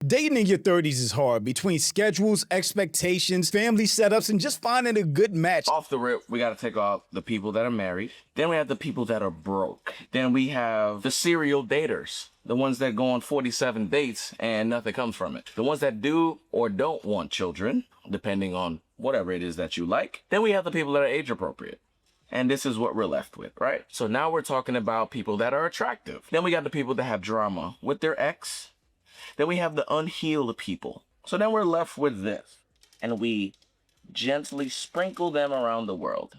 Dating in your 30s is hard between schedules, expectations, family setups, and just finding a good match. Off the rip, we got to take off the people that are married. Then we have the people that are broke. Then we have the serial daters, the ones that go on 47 dates and nothing comes from it. The ones that do or don't want children, depending on whatever it is that you like. Then we have the people that are age appropriate. And this is what we're left with, right? So now we're talking about people that are attractive. Then we got the people that have drama with their ex. Then we have the unhealed people. So then we're left with this. And we gently sprinkle them around the world.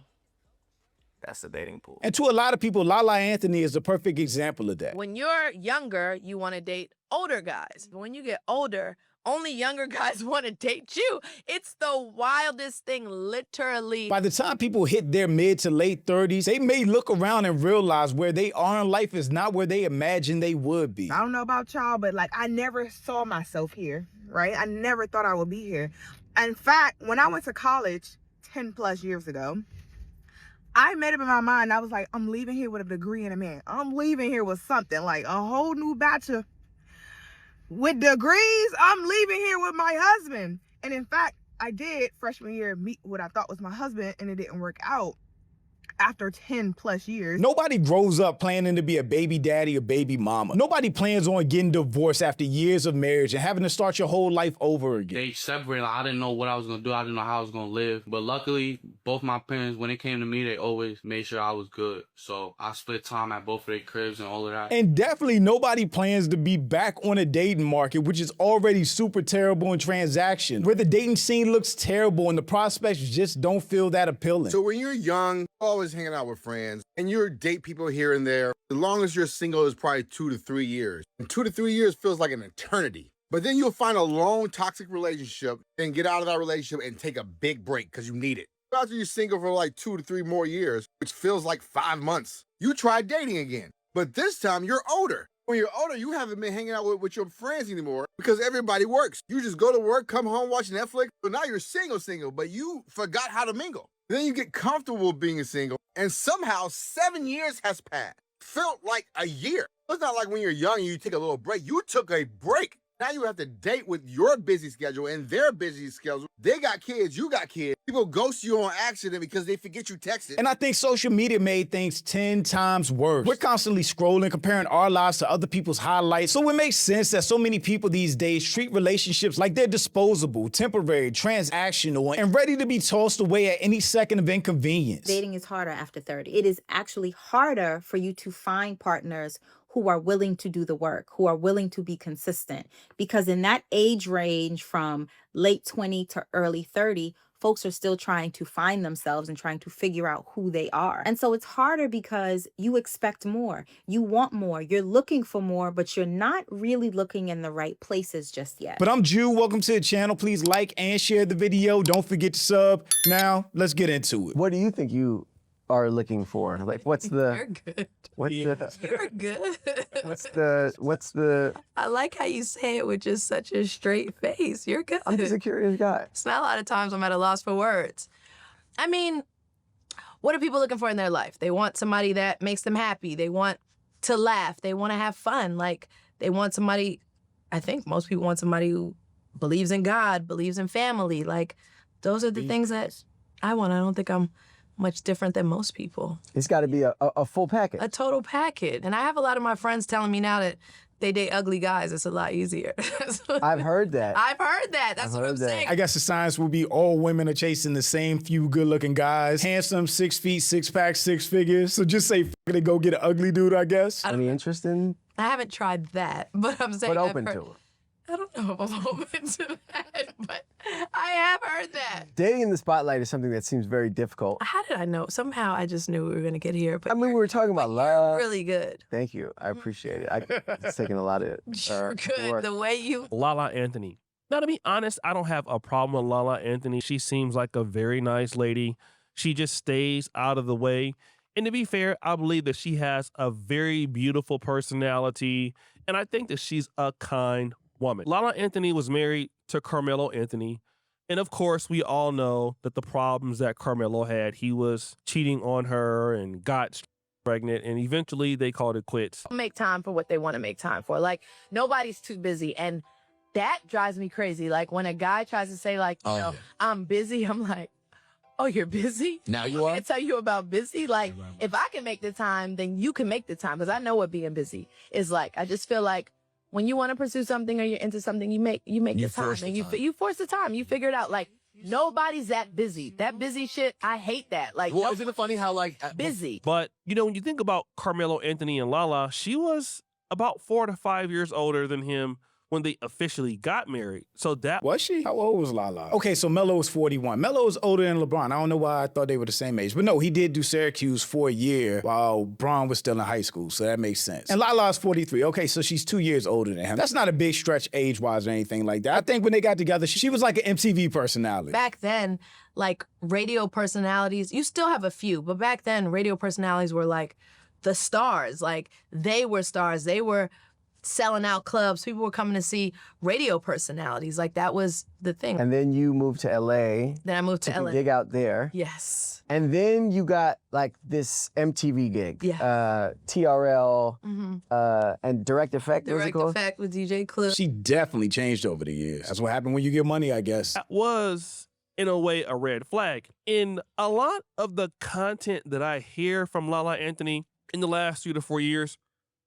That's the dating pool. And to a lot of people, LALA Anthony is the perfect example of that. When you're younger, you want to date older guys. But when you get older, only younger guys want to date you. It's the wildest thing, literally. By the time people hit their mid to late 30s, they may look around and realize where they are in life is not where they imagined they would be. I don't know about y'all, but like I never saw myself here, right? I never thought I would be here. In fact, when I went to college 10 plus years ago, I made up in my mind, I was like, I'm leaving here with a degree in a man. I'm leaving here with something like a whole new bachelor. With degrees, I'm leaving here with my husband. And in fact, I did freshman year meet what I thought was my husband, and it didn't work out after 10 plus years. Nobody grows up planning to be a baby daddy or baby mama. Nobody plans on getting divorced after years of marriage and having to start your whole life over again. They separated. I didn't know what I was going to do. I didn't know how I was going to live. But luckily, both my parents, when it came to me, they always made sure I was good. So I split time at both of their cribs and all of that. And definitely nobody plans to be back on a dating market, which is already super terrible in transactions, where the dating scene looks terrible and the prospects just don't feel that appealing. So when you're young, always hanging out with friends, and you date people here and there, the longest you're single is probably 2 to 3 years. And 2 to 3 years feels like an eternity. But then you'll find a long, toxic relationship and get out of that relationship and take a big break because you need it. After you're single for like 2 to 3 more years, which feels like 5 months, you try dating again. But this time you're older. When you're older, you haven't been hanging out with your friends anymore because everybody works. You just go to work, come home, watch Netflix. So now you're single, but you forgot how to mingle. Then you get comfortable being single, and somehow 7 years has passed. Felt like a year. It's not like when you're young and you take a little break. You took a break. Now you have to date with your busy schedule and their busy schedule. They got kids, you got kids. People ghost you on accident because they forget you texted. And I think social media made things 10 times worse. We're constantly scrolling, comparing our lives to other people's highlights. So it makes sense that so many people these days treat relationships like they're disposable, temporary, transactional, and ready to be tossed away at any second of inconvenience. Dating is harder after 30. It is actually harder for you to find partners who are willing to do the work, who are willing to be consistent. Because in that age range from late 20 to early 30, folks are still trying to find themselves and trying to figure out who they are. And so it's harder because you expect more, you want more, you're looking for more, but you're not really looking in the right places just yet. But I'm Jew, welcome to the channel. Please like and share the video. Don't forget to sub. Now, let's get into it. What do you think you are looking for? Like, what's the... You're good. What's the... You're good. What's the... I like how you say it with just such a straight face. You're good. I'm just a curious guy. It's not a lot of times I'm at a loss for words. I mean, what are people looking for in their life? They want somebody that makes them happy. They want to laugh. They want to have fun. Like, they want somebody, I think most people want somebody who believes in God, believes in family. Like, those are the things that I want. I don't think I'm much different than most people. It's got to be a full package. A total package. And I have a lot of my friends telling me now that they date ugly guys. It's a lot easier. I've heard that. I've heard that. That's what I'm saying. I guess the science will be all women are chasing the same few good-looking guys. Handsome, 6 feet, 6 pack, 6 figures. So just say, f it and go get an ugly dude, I guess. Any interest in? I haven't tried that, but I'm saying But open to it. I don't know if I'm open to that, but I have heard that. Dating in the spotlight is something that seems very difficult. How did I know? Somehow I just knew we were going to get here. But I mean, we were talking about love. Really good. Thank you. I appreciate it. It's taken a lot of Good. work. The way you... LALA Anthony. Now, to be honest, I don't have a problem with LALA Anthony. She seems like a very nice lady. She just stays out of the way. And to be fair, I believe that she has a very beautiful personality. And I think that she's a kind woman. LALA Anthony was married to Carmelo Anthony. And of course, we all know that the problems that Carmelo had, he was cheating on her and got pregnant, and eventually they called it quits. Make time for what they want to make time for. Like, nobody's too busy. And that drives me crazy. Like when a guy tries to say like, you know, I'm busy, I'm like, oh, you're busy? Now you I are? can tell you about busy. Like, if I can make the time, then you can make the time. Because I know what being busy is like. I just feel like when you want to pursue something or you're into something, you make the time. force And the time. you force the time. You figure it out. Like, nobody's that busy. That busy shit, I hate that. Like, Well, isn't it funny how like busy. But, you know, when you think about Carmelo Anthony and Lala, she was about 4 to 5 years older than him when they officially got married. So that Was she? How old was Lala? Okay, so Melo was 41. Melo was older than LeBron. I don't know why I thought they were the same age. But no, he did do Syracuse for a year while Bron was still in high school. So that makes sense. And Lala's 43. Okay, so she's 2 years older than him. That's not a big stretch age-wise or anything like that. I think when they got together, she was like an MTV personality. Back then, like radio personalities, you still have a few, but back then, radio personalities were like the stars. Like they were stars. They were selling out clubs. People were coming to see radio personalities. Like that was the thing. And then you moved to LA. Then I moved to took a LA. gig out there. Yes. And then you got like this MTV gig. Yeah. TRL Mm-hmm. and Direct Effect. What was it Direct called? Effect with DJ Clue. She definitely changed over the years. That's what happened when you get money, I guess. that was, in a way, a red flag. In a lot of the content that I hear from Lala Anthony in the last 3 to 4 years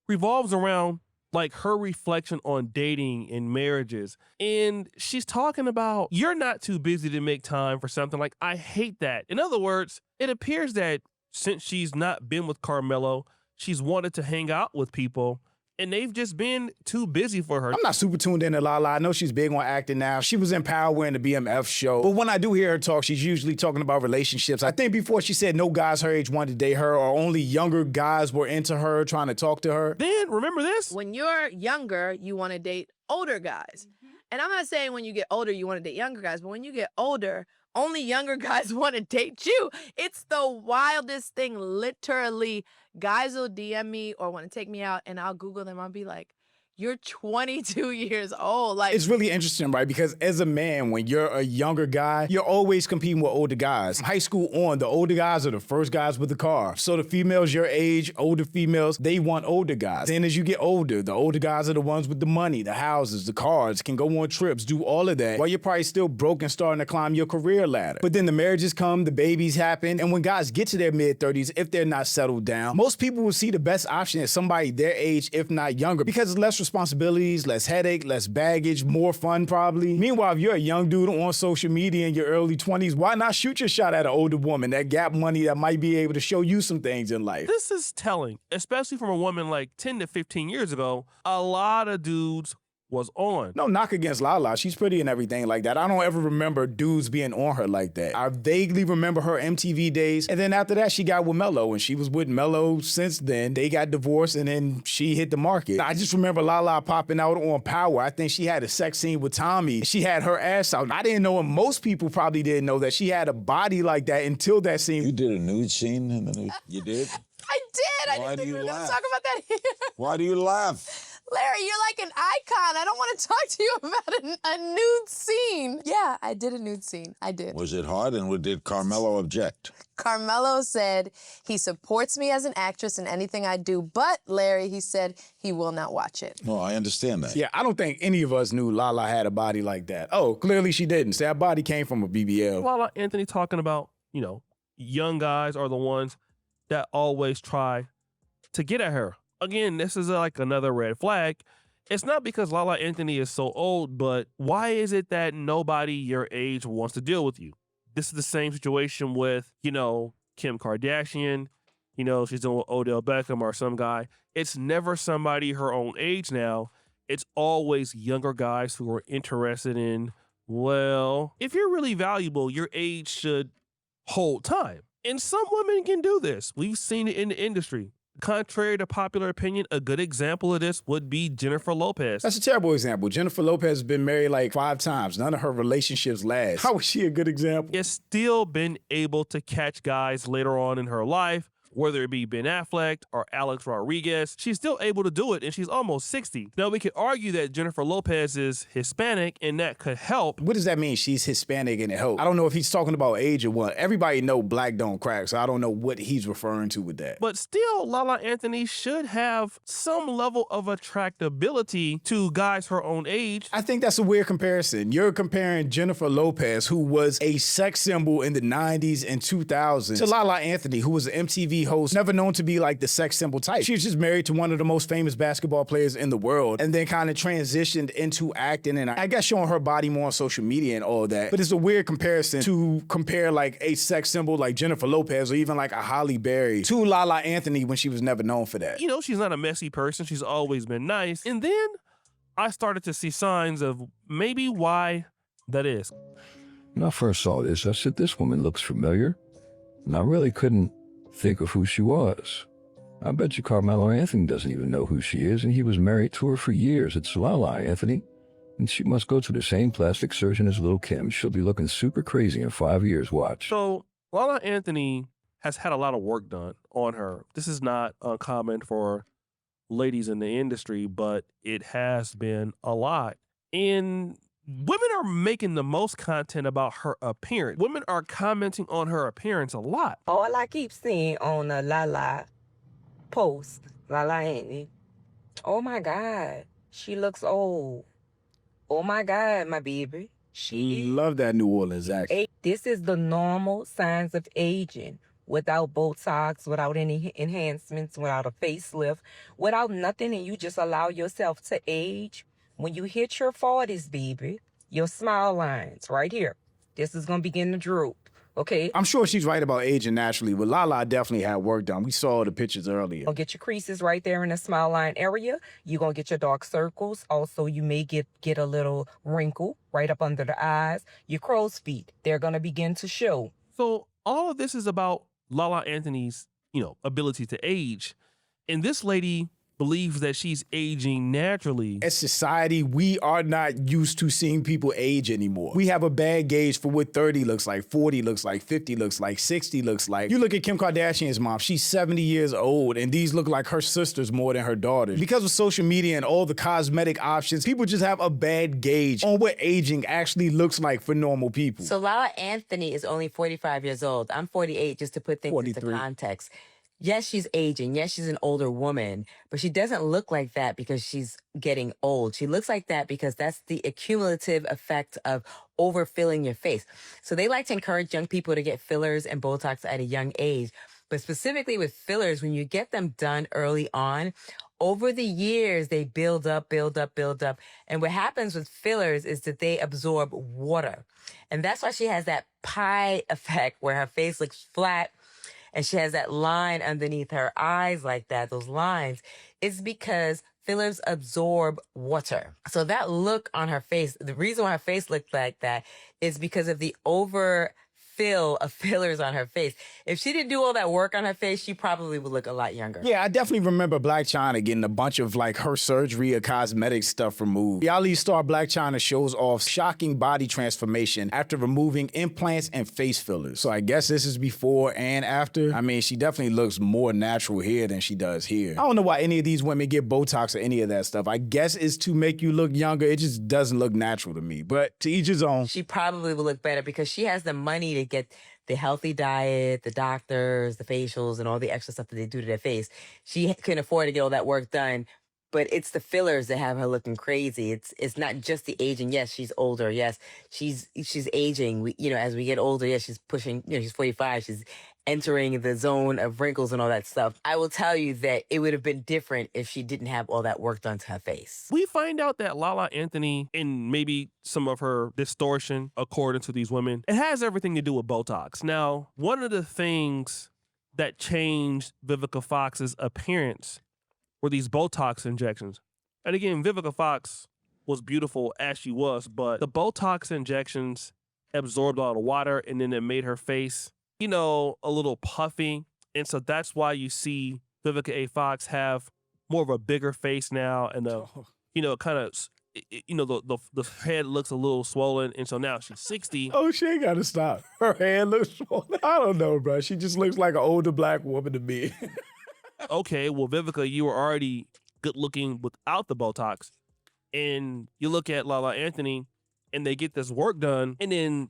revolves around like her reflection on dating and marriages. And she's talking about, you're not too busy to make time for something. Like, I hate that. In other words, it appears that since she's not been with Carmelo, she's wanted to hang out with people and they've just been too busy for her. I'm not super tuned into Lala. I know she's big on acting now. She was in Power in the BMF show. But when I do hear her talk, she's usually talking about relationships. I think before she said no guys her age wanted to date her or only younger guys were into her, trying to talk to her. Then, remember this? When you're younger, you want to date older guys. And I'm not saying when you get older, you want to date younger guys, but when you get older, only younger guys want to date you. It's the wildest thing. Literally, guys will DM me or want to take me out, and I'll Google them. I'll be like, you're 22 years old. Like, It's really interesting, right? Because as a man, when you're a younger guy, you're always competing with older guys. From high school on, the older guys are the first guys with the car. So the females your age, older females, they want older guys. Then as you get older, the older guys are the ones with the money, the houses, the cars, can go on trips, do all of that, while you're probably still broke and starting to climb your career ladder. But then the marriages come, the babies happen, and when guys get to their mid-30s, if they're not settled down, most people will see the best option as somebody their age, if not younger, because it's less responsibilities, less headache, less baggage, more fun probably. Meanwhile, if you're a young dude on social media in your early 20s, why not shoot your shot at an older woman that got money that might be able to show you some things in life? This is telling, especially from a woman like 10 to 15 years ago. A lot of dudes was on. No knock against Lala. She's pretty and everything like that. I don't ever remember dudes being on her like that. I vaguely remember her MTV days. And then after that, she got with Melo. And she was with Melo since then. They got divorced and then she hit the market. I just remember Lala popping out on Power. I think she had a sex scene with Tommy. She had her ass out. I didn't know, and most people probably didn't know that she had a body like that until that scene. You did a nude scene in the nude? You did? I did. Why I didn't do think we you were going to laugh? talk about that here. Why do you laugh? Larry, you're like an icon. I don't want to talk to you about a nude scene. Yeah, I did a nude scene. I did. Was it hard, and did Carmelo object? Carmelo said he supports me as an actress in anything I do, but Larry, he said he will not watch it. No, I understand that. Yeah, I don't think any of us knew Lala had a body like that. Oh, clearly she didn't. So that body came from a BBL. Lala Anthony talking about, you know, young guys are the ones that always try to get at her. Again, this is like another red flag. It's not because Lala Anthony is so old, but why is it that nobody your age wants to deal with you? This is the same situation with, you know, Kim Kardashian. You know, she's doing with Odell Beckham or some guy. It's never somebody her own age now. It's always younger guys who are interested in, well, if you're really valuable, your age should hold time. And some women can do this. We've seen it in the industry. Contrary to popular opinion, a good example of this would be Jennifer Lopez. That's a terrible example. Jennifer Lopez has been married like 5 times. None of her relationships last. How is she a good example? Has still been able to catch guys later on in her life whether it be Ben Affleck or Alex Rodriguez. She's still able to do it, and she's almost 60. Now, we could argue that Jennifer Lopez is Hispanic, and that could help. What does that mean? She's Hispanic and it helps. I don't know if he's talking about age or what. Everybody know black don't crack, so I don't know what he's referring to with that. But still, LaLa Anthony should have some level of attractability to guys her own age. I think that's a weird comparison. You're comparing Jennifer Lopez, who was a sex symbol in the 90s and 2000s, to LaLa Anthony, who was an MTV host, never known to be like the sex symbol type. She was just married to one of the most famous basketball players in the world, and then kind of transitioned into acting, and I guess showing her body more on social media and all that. But it's a weird comparison to compare like a sex symbol like Jennifer Lopez or even like a Halle Berry to LaLa Anthony when she was never known for that. You know, she's not a messy person. She's always been nice. And then I started to see signs of maybe why that is. When I first saw this, I said, this woman looks familiar. And I really couldn't think of who she was. I bet you Carmelo Anthony doesn't even know who she is, and he was married to her for years. It's LaLa Anthony. And she must go to the same plastic surgeon as Lil' Kim. She'll be looking super crazy in 5 years, watch. So LaLa Anthony has had a lot of work done on her. This is not uncommon for ladies in the industry, but it has been a lot. And women are making the most content about her appearance. Women are commenting on her appearance a lot. All I keep seeing on the LaLa post, LaLa Anthony, oh my God, she looks old. Oh my God, my baby. She love that New Orleans accent. This is the normal signs of aging. Without Botox, without any enhancements, without a facelift, without nothing, and you just allow yourself to age. When you hit your 40s, baby, your smile lines right here, this is going to begin to droop, okay? I'm sure she's right about aging naturally, but LaLa definitely had work done. We saw the pictures earlier. You're going to get your creases right there in the smile line area. You're going to get your dark circles. Also, you may get a little wrinkle right up under the eyes. Your crow's feet, they're going to begin to show. So all of this is about LaLa Anthony's, ability to age. And this lady believes that she's aging naturally. As society, we are not used to seeing people age anymore. We have a bad gauge for what 30 looks like, 40 looks like, 50 looks like, 60 looks like. You look at Kim Kardashian's mom, she's 70 years old, and these look like her sisters more than her daughters. Because of social media and all the cosmetic options, people just have a bad gauge on what aging actually looks like for normal people. So LaLa Anthony is only 45 years old. I'm 48, just to put things 43. into context. Yes, she's aging. Yes, she's an older woman, but she doesn't look like that because she's getting old. She looks like that because that's the accumulative effect of overfilling your face. So they like to encourage young people to get fillers and Botox at a young age. But specifically with fillers, when you get them done early on, over the years, they build up, build up, build up. And what happens with fillers is that they absorb water. And that's why she has that pie effect where her face looks flat, and she has that line underneath her eyes like that, those lines. It's because fillers absorb water. So that look on her face, the reason why her face looked like that is because of the overfill of fillers on her face. If she didn't do all that work on her face, she probably would look a lot younger. Yeah, I definitely remember Blac Chyna getting a bunch of like her surgery or cosmetic stuff removed. Reality star Blac Chyna shows off shocking body transformation after removing implants and face fillers. So I guess this is before and after. I mean, she definitely looks more natural here than she does here. I don't know why any of these women get Botox or any of that stuff. I guess it's to make you look younger. It just doesn't look natural to me, but to each his own. She probably will look better because she has the money to get the healthy diet, the doctors, the facials, and all the extra stuff that they do to their face. She can afford to get all that work done, but it's the fillers that have her looking crazy. It's not just the aging. Yes, she's older. Yes, she's aging. As we get older, yes, she's pushing, she's 45. She's entering the zone of wrinkles and all that stuff. I will tell you that it would have been different if she didn't have all that work done to her face. We find out that LaLa Anthony, and maybe some of her distortion, according to these women, it has everything to do with Botox. Now, one of the things that changed Vivica Fox's appearance were these Botox injections. And again, Vivica Fox was beautiful as she was, but the Botox injections absorbed a lot of water, and then it made her face, a little puffy. And so that's why you see Vivica A. Fox have more of a bigger face now and kind of the head looks a little swollen, and so now she's 60. Oh, she ain't got to stop. Her hand looks swollen. I don't know, bro. She just looks like an older black woman to me. Okay, well, Vivica, you were already good looking without the Botox. And you look at LaLa Anthony, and they get this work done, and then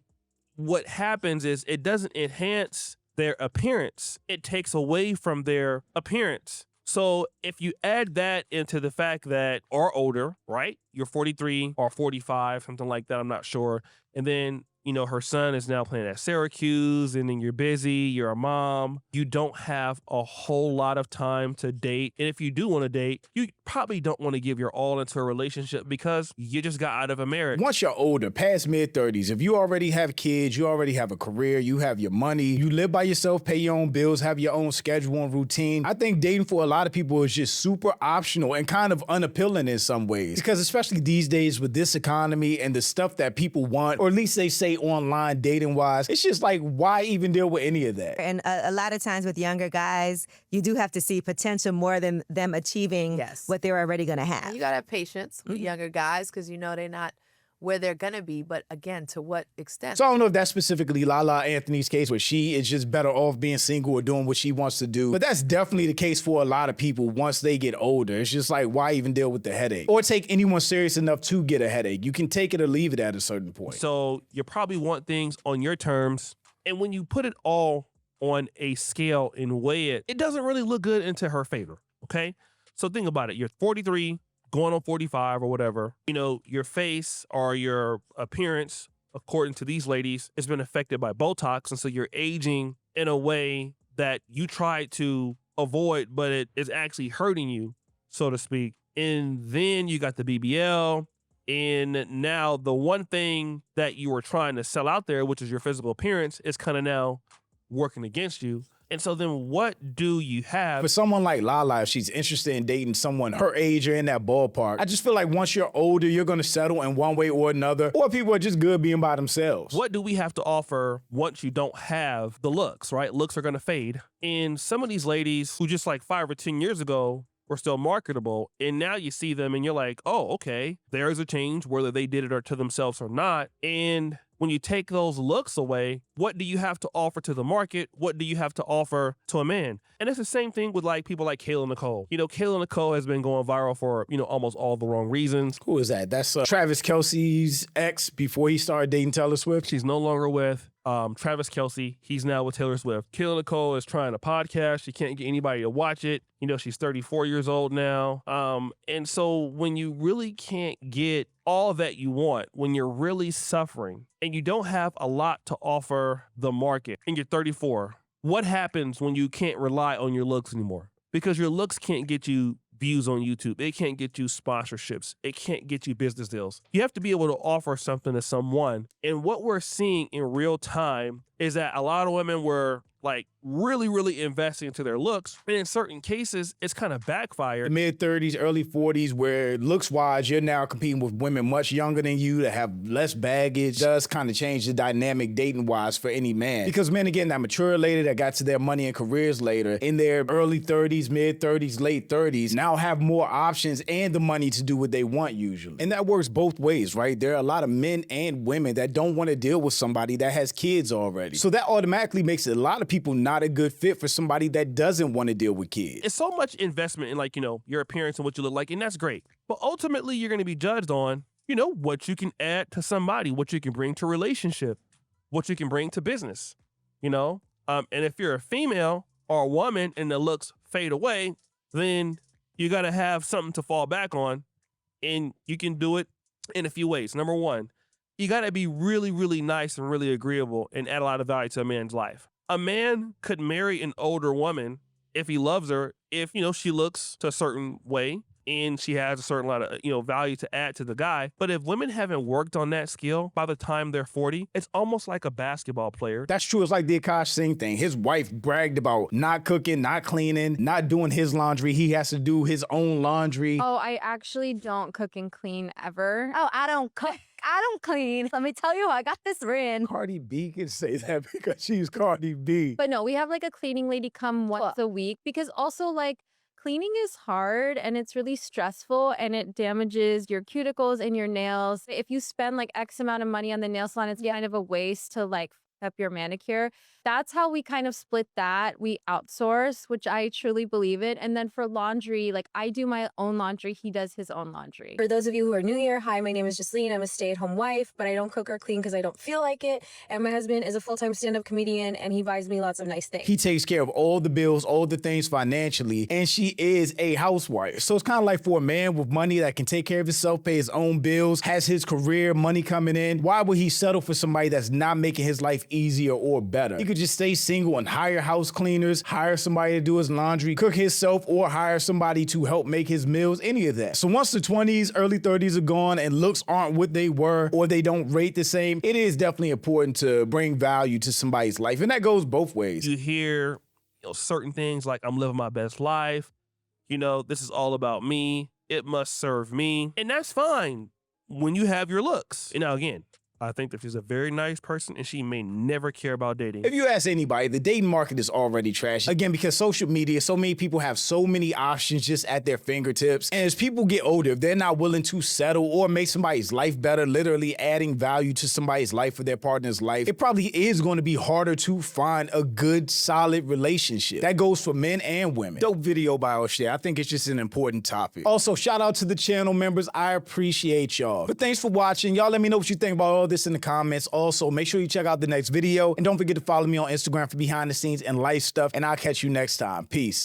what happens is it doesn't enhance their appearance. It takes away from their appearance. So if you add that into the fact that are older, right? You're 43 or 45, something like that, I'm not sure. And then, her son is now playing at Syracuse, and then you're busy, you're a mom. You don't have a whole lot of time to date. And if you do want to date, you probably don't want to give your all into a relationship because you just got out of a marriage. Once you're older, past mid-30s, if you already have kids, you already have a career, you have your money, you live by yourself, pay your own bills, have your own schedule and routine, I think dating for a lot of people is just super optional and kind of unappealing in some ways. Because especially these days with this economy and the stuff that people want, or at least they say online dating wise, it's just like, why even deal with any of that? And a lot of times with younger guys, you do have to see potential more than them achieving what they're already going to have. You got to have patience with younger guys because they're not where they're going to be. But again, to what extent? So I don't know if that's specifically LaLa Anthony's case where she is just better off being single or doing what she wants to do. But that's definitely the case for a lot of people once they get older. It's just like, why even deal with the headache? Or take anyone serious enough to get a headache. You can take it or leave it at a certain point. So you probably want things on your terms. And when you put it all on a scale and weigh it, it doesn't really look good into her favor, okay? So think about it. You're 43, going on 45 or whatever. Your face or your appearance, according to these ladies, has been affected by Botox. And so you're aging in a way that you tried to avoid, but it is actually hurting you, so to speak. And then you got the BBL. And now the one thing that you were trying to sell out there, which is your physical appearance, is kind of now working against you. And so then what do you have? For someone like LaLa, if she's interested in dating someone her age or in that ballpark, I just feel like once you're older, you're going to settle in one way or another, or people are just good being by themselves. What do we have to offer once you don't have the looks, right? Looks are going to fade. And some of these ladies who just like 5 or 10 years ago were still marketable, and now you see them and you're like, oh, okay, there's a change, whether they did it or to themselves or not. And when you take those looks away, what do you have to offer to the market? What do you have to offer to a man? And it's the same thing with like people like Kayla Nicole. Kayla Nicole has been going viral for, almost all the wrong reasons. Who is that? That's Travis Kelce's ex before he started dating Taylor Swift. She's no longer with Travis Kelce. He's now with Taylor Swift. Kayla Nicole is trying a podcast. She can't get anybody to watch it. She's 34 years old now. And so when you really can't get all that you want, when you're really suffering and you don't have a lot to offer the market and you're 34, what happens when you can't rely on your looks anymore? Because your looks can't get you views on YouTube. It can't get you sponsorships. It can't get you business deals. You have to be able to offer something to someone. And what we're seeing in real time is that a lot of women were like really, really investing into their looks. And in certain cases, it's kind of backfired. Mid-30s, early 40s, where looks-wise, you're now competing with women much younger than you that have less baggage. Does kind of change the dynamic dating-wise for any man. Because men, again, that mature later, that got to their money and careers later, in their early 30s, mid-30s, late 30s, now have more options and the money to do what they want usually. And that works both ways, right? There are a lot of men and women that don't want to deal with somebody that has kids already. So that automatically makes a lot of people not a good fit for somebody that doesn't want to deal with kids. It's so much investment in like, your appearance and what you look like, and that's great. But ultimately, you're going to be judged on, what you can add to somebody, what you can bring to a relationship, what you can bring to business, And if you're a female or a woman and the looks fade away, then you got to have something to fall back on, and you can do it in a few ways. Number one, you got to be really, really nice and really agreeable and add a lot of value to a man's life. A man could marry an older woman if he loves her, if, she looks a certain way and she has a certain lot of, value to add to the guy. But if women haven't worked on that skill by the time they're 40, it's almost like a basketball player. That's true. It's like the Akash Singh thing. His wife bragged about not cooking, not cleaning, not doing his laundry. He has to do his own laundry. Oh, I actually don't cook and clean ever. Oh, I don't cook. I don't clean. Let me tell you, I got this written. Cardi B can say that because she's Cardi B. But no, we have like a cleaning lady come once a week because also like Cleaning is hard and it's really stressful and it damages your cuticles and your nails. If you spend like X amount of money on the nail salon, it's kind of a waste to like up your manicure. That's how we kind of split that. We outsource, which I truly believe it. And then for laundry, like I do my own laundry. He does his own laundry. For those of you who are new here, hi, my name is Jasleen. I'm a stay-at-home wife, but I don't cook or clean because I don't feel like it. And my husband is a full-time stand-up comedian and he buys me lots of nice things. He takes care of all the bills, all the things financially, and she is a housewife. So it's kind of like for a man with money that can take care of himself, pay his own bills, has his career, money coming in, why would he settle for somebody that's not making his life easier or better? He could just stay single and hire house cleaners, hire somebody to do his laundry, cook himself, or hire somebody to help make his meals, any of that. So once the 20s, early 30s are gone and looks aren't what they were or they don't rate the same, it is definitely important to bring value to somebody's life. And that goes both ways. You hear certain things like, I'm living my best life. This is all about me. It must serve me. And that's fine when you have your looks. And now again, I think that she's a very nice person and she may never care about dating. If you ask anybody, the dating market is already trash. Again, because social media, so many people have so many options just at their fingertips. And as people get older, if they're not willing to settle or make somebody's life better, literally adding value to somebody's life or their partner's life, it probably is going to be harder to find a good, solid relationship. That goes for men and women. Dope video by O'Shea. I think it's just an important topic. Also, shout out to the channel members. I appreciate y'all. But thanks for watching. Y'all let me know what you think about all this in the comments. Also, make sure you check out the next video and don't forget to follow me on Instagram for behind the scenes and life stuff, and I'll catch you next time. Peace.